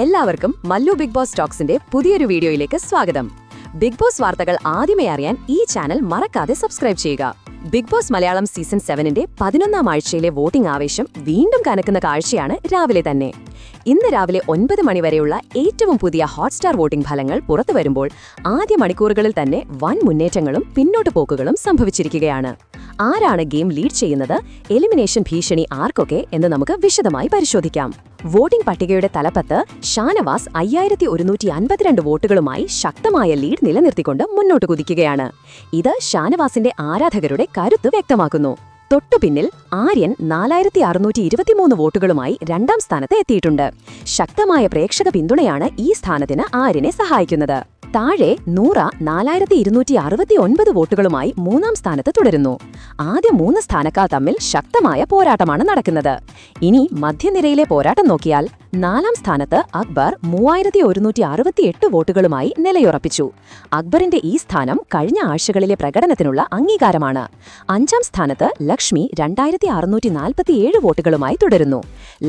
എല്ലാവർക്കും Mallu big boss ടോക്സിന്റെ പുതിയൊരു വീഡിയോയിലേക്ക് സ്വാഗതം. ബിഗ് ബോസ് വാർത്തകൾ ആദ്യമേ അറിയാൻ ഈ ചാനൽ മറക്കാതെ സബ്സ്ക്രൈബ് ചെയ്യുക. ബിഗ് ബോസ് മലയാളം സീസൺ 7ന്റെ 11ാം ആഴ്ചയിലെ വോട്ടിംഗ് ആവേശം വീണ്ടും കനക്കുന്ന കാഴ്ചയാണ് രാവിലെ തന്നെ. ഇന്ന് രാവിലെ 9 മണി വരെയുള്ള ഏറ്റവും പുതിയ ഹോട്ട്സ്റ്റാർ വോട്ടിംഗ് ഫലങ്ങൾ പുറത്തുവരുമ്പോൾ ആദ്യ മണിക്കൂറുകളിൽ തന്നെ വൻ മുന്നേറ്റങ്ങളും പിന്നോട്ട് പോക്കുകളും സംഭവിച്ചിരിക്കുകയാണ്. ആരാണ് ഗെയിം ലീഡ് ചെയ്യുന്നത്, എലിമിനേഷൻ ഭീഷണി ആർക്കൊക്കെ എന്ന് നമുക്ക് വിശദമായി പരിശോധിക്കാം. വോട്ടിംഗ് പട്ടികയുടെ തലപ്പത്ത് ഷാനവാസ് 5152 വോട്ടുകളുമായി ശക്തമായ ലീഡ് നിലനിർത്തിക്കൊണ്ട് മുന്നോട്ട് കുതിക്കുകയാണ്. ഇത് ഷാനവാസിന്റെ ആരാധകരുടെ കരുത്ത് വ്യക്തമാക്കുന്നു. തൊട്ടുപിന്നിൽ ആര്യൻ 4623 വോട്ടുകളുമായി 2ാം സ്ഥാനത്ത് എത്തിയിട്ടുണ്ട്. ശക്തമായ പ്രേക്ഷക പിന്തുണയാണ് ഈ സ്ഥാനത്തിന് ആര്യനെ സഹായിക്കുന്നത്. താഴെ നൂറ 4269 വോട്ടുകളുമായി 3ാം സ്ഥാനത്ത് തുടരുന്നു. ആദ്യ 3 സ്ഥാനക്കാർ തമ്മിൽ ശക്തമായ പോരാട്ടമാണ് നടക്കുന്നത്. ഇനി മധ്യനിരയിലെ പോരാട്ടം നോക്കിയാൽ 4ാം സ്ഥാനത്ത് അക്ബർ 3168 വോട്ടുകളുമായി നിലയുറപ്പിച്ചു. അക്ബറിന്റെ ഈ സ്ഥാനം കഴിഞ്ഞ ആഴ്ചകളിലെ പ്രകടനത്തിനുള്ള അംഗീകാരമാണ്. 5ാം സ്ഥാനത്ത് ലക്ഷ്മി 2647 വോട്ടുകളുമായി തുടരുന്നു.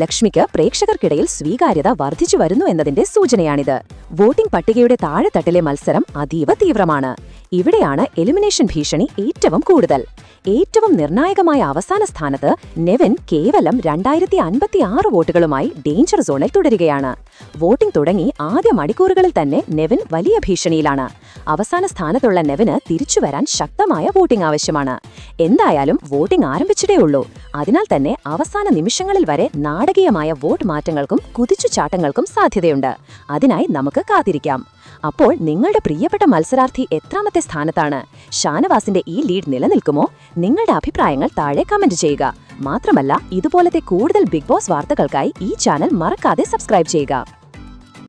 ലക്ഷ്മിക്ക് പ്രേക്ഷകർക്കിടയിൽ സ്വീകാര്യത വർദ്ധിച്ചു വരുന്നു എന്നതിന്റെ സൂചനയാണിത്. വോട്ടിംഗ് പട്ടികയുടെ താഴെത്തട്ടിലെ മത്സരം അതീവ തീവ്രമാണ്. ഇവിടെയാണ് എലിമിനേഷൻ ഭീഷണി ഏറ്റവും കൂടുതൽ. ഏറ്റവും നിർണായകമായ അവസാന സ്ഥാനത്ത് നെവിൻ കേവലം 2056 വോട്ടുകളുമായി ഡേഞ്ചർ സോണിൽ തുടരുകയാണ്. വോട്ടിംഗ് തുടങ്ങി ആദ്യ മണിക്കൂറുകളിൽ തന്നെ നെവിൻ വലിയ ഭീഷണിയിലാണ്. അവസാന സ്ഥാനത്തുള്ള നെവിന് തിരിച്ചുവരാൻ ശക്തമായ വോട്ടിംഗ് ആവശ്യമാണ്. എന്തായാലും വോട്ടിംഗ് ആരംഭിച്ചിട്ടേയുള്ളൂ. അതിനാൽ തന്നെ അവസാന നിമിഷങ്ങളിൽ വരെ നാടകീയമായ വോട്ട് മാറ്റങ്ങൾക്കും കുതിച്ചുചാട്ടങ്ങൾക്കും സാധ്യതയുണ്ട്. അതിനായി നമുക്ക് കാത്തിരിക്കാം. അപ്പോൾ നിങ്ങളുടെ പ്രിയപ്പെട്ട മത്സരാർത്ഥി എത്രാമത്തെ സ്ഥാനത്താണ്? ഷാനവാസിന്റെ ഈ ലീഡ് നിലനിൽക്കുമോ? നിങ്ങളുടെ അഭിപ്രായങ്ങൾ താഴെ കമന്റ് ചെയ്യുക. മാത്രമല്ല, ഇതുപോലത്തെ കൂടുതൽ ബിഗ് ബോസ് വാർത്തകൾക്കായി ഈ ചാനൽ മറക്കാതെ സബ്സ്ക്രൈബ് ചെയ്യുക.